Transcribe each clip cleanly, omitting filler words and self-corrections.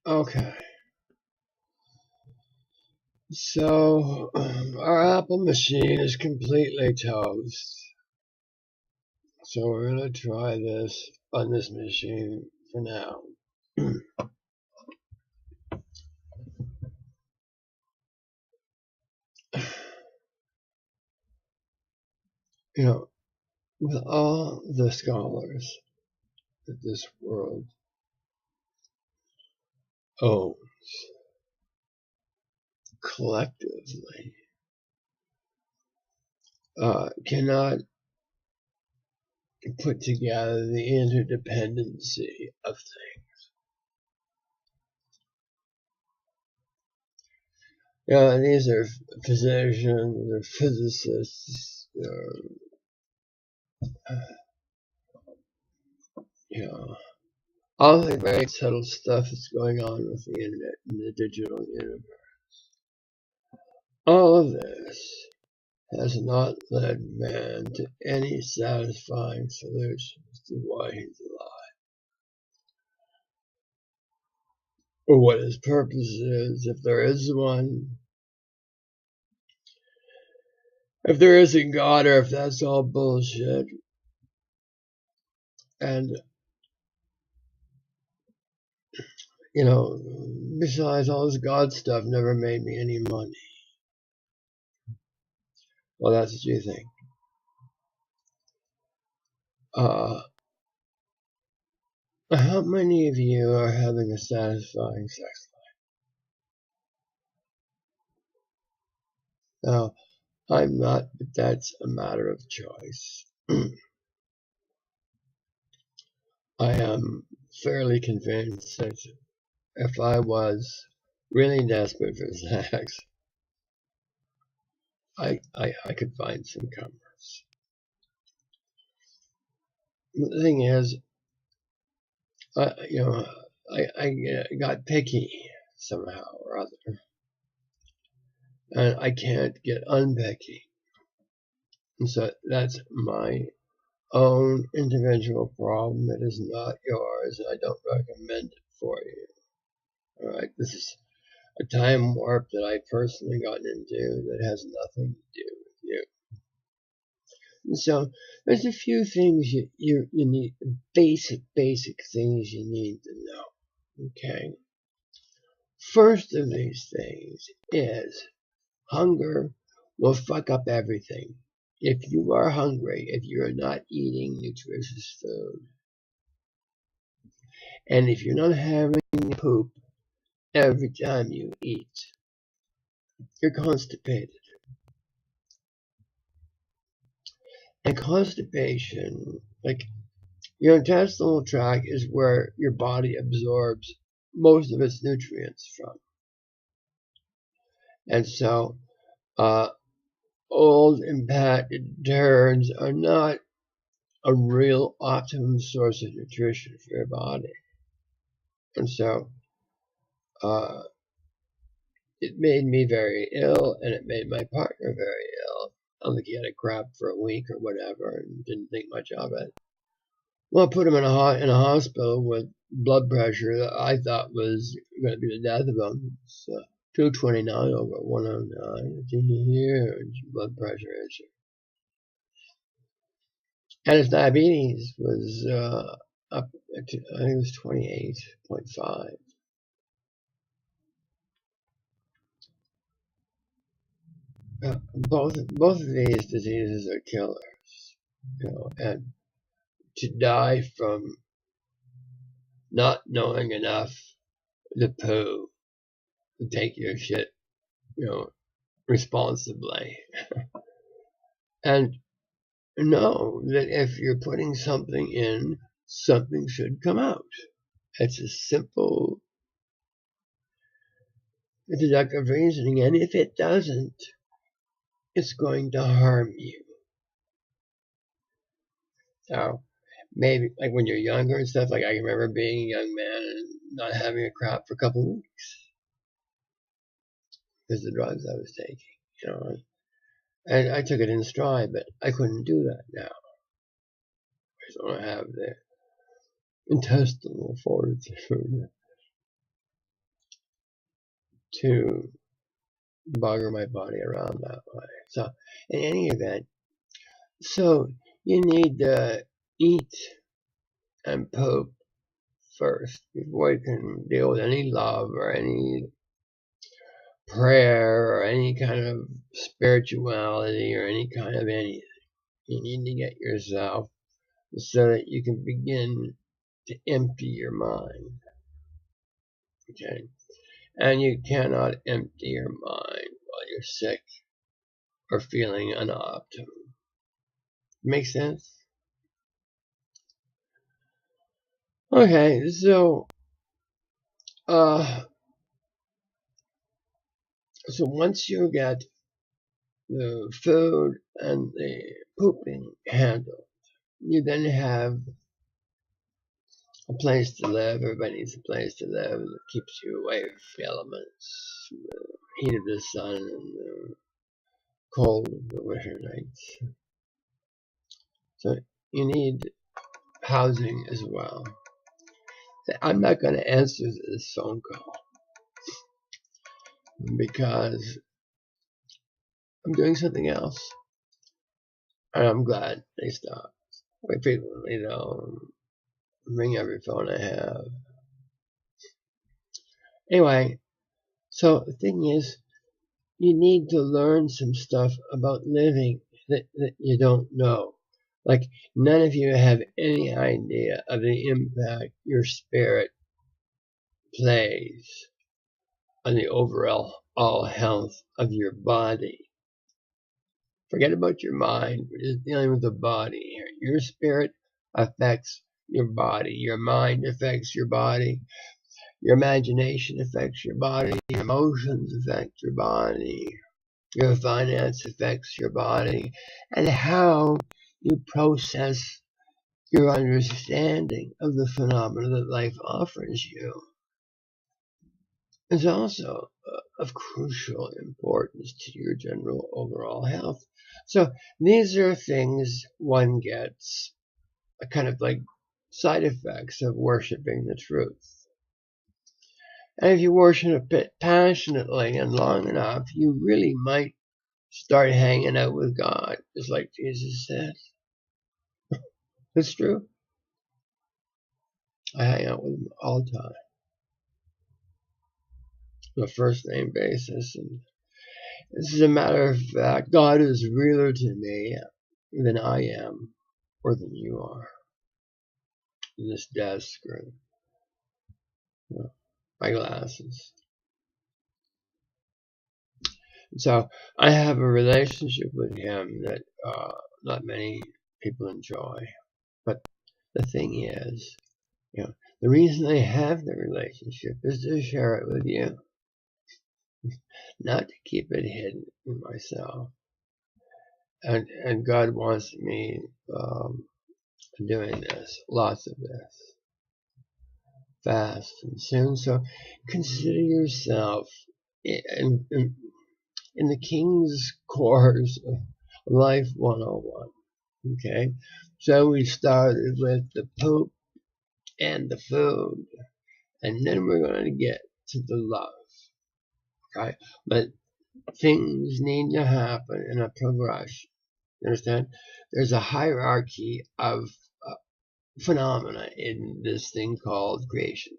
Okay, so our Apple machine is completely toast. So we're gonna try this on this machine for now. You know, with all the scholars that this world owns collectively, cannot put together the interdependency of things. These are physicians, they're physicists, you know, all the very subtle stuff that's going on with the internet and the digital universe. All of this has not led man to any satisfying solutions to why he's alive, or what his purpose is, if there is one, if there is a God, or if that's all bullshit. And, besides, all this God stuff never made me any money. Well, that's what you think. How many of you are having a satisfying sex life? Now, I'm not, but that's a matter of choice. I am fairly convinced that if I was really desperate for sex, I could find some comforts. The thing is, I got picky somehow or other, and I can't get unpicky. And so that's my own individual problem. It is not yours, and I don't recommend it for you. All right, this is a time warp that I personally gotten into that has nothing to do with you. And so there's a few things you need, basic things you need to know. Okay. First of these things is hunger will fuck up everything. If you are hungry, if you're not eating nutritious food, and if you're not having poop every time you eat, you're constipated. And constipation, like your intestinal tract, is where your body absorbs most of its nutrients from. And so, old impacted turds are not a real optimum source of nutrition for your body. And so, it made me very ill, and it made my partner very ill. I think he had a crap for a week or whatever, and didn't think much of it. Well, I put him in a hospital with blood pressure that I thought was going to be the death of him. So 229 over 109. It's a huge blood pressure issue. And his diabetes was up to, I think it was 28.5. Both of these diseases are killers, and to die from not knowing enough to poo, to take your shit, responsibly, and know that if you're putting something in, something should come out. It's a simple deductive reasoning, and if it doesn't, it's going to harm you. So maybe like when you're younger and stuff, like I can remember being a young man and not having a crop for a couple of weeks because of the drugs I was taking, and I took it in stride, but I couldn't do that now. I just don't have the intestinal fortitude. to bugger my body around that way. So, in any event, so you need to eat and poop first before you can deal with any love or any prayer or any kind of spirituality or any kind of anything. You need to get yourself so that you can begin to empty your mind. Okay? And you cannot empty your mind while you're sick or feeling unoptimal. Make sense? Okay, so once you get the food and the pooping handled, you then have a place to live. Everybody needs a place to live that keeps you away from the elements, the heat of the sun and the cold of the winter nights. So you need housing as well. I'm not going to answer this phone call because I'm doing something else. And I'm glad they stopped. We frequently don't ring every phone I have. Anyway, so the thing is, you need to learn some stuff about living that you don't know. Like, none of you have any idea of the impact your spirit plays on the overall health of your body. Forget about your mind. We're just dealing with the body here. Your spirit affects your body. Your mind affects your body. Your imagination affects your body. Your emotions affect your body. Your finance affects your body. And how you process your understanding of the phenomena that life offers you is also of crucial importance to your general overall health. So these are things one gets, kind of like side effects of worshiping the truth. And if you worship it passionately and long enough, you really might start hanging out with God, just like Jesus said. It's true. I hang out with him all the time on a first name basis. And this is a matter of fact. God is realer to me than I am or than you are. In this desk or my glasses. So I have a relationship with him that not many people enjoy. But the thing is, the reason I have the relationship is to share it with you, not to keep it hidden from myself. And God wants me doing this, lots of this, fast and soon. So consider yourself in the King's course of Life 101. Okay, so we started with the poop and the food, and then we're going to get to the love. Okay, but things need to happen in a progression. You understand? There's a hierarchy of phenomena in this thing called creation.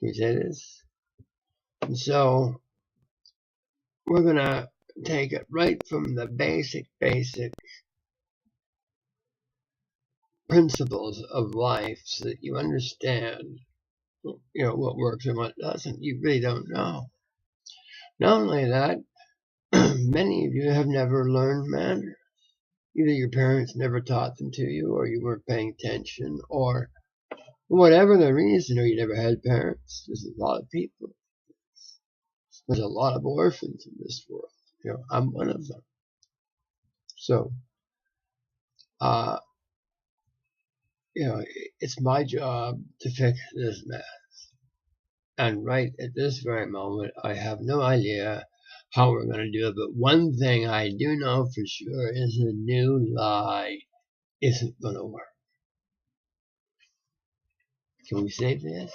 Can you say this? And so we're going to take it right from the basic principles of life so that you understand, what works and what doesn't. You really don't know. Not only that, many of you have never learned manners. Either your parents never taught them to you, or you weren't paying attention, or whatever the reason, or you never had parents. There's a lot of people. There's a lot of orphans in this world. I'm one of them. So, it's my job to fix this mess. And right at this very moment, I have no idea how we're going to do it. But one thing I do know for sure is the new lie isn't going to work. Can we say this?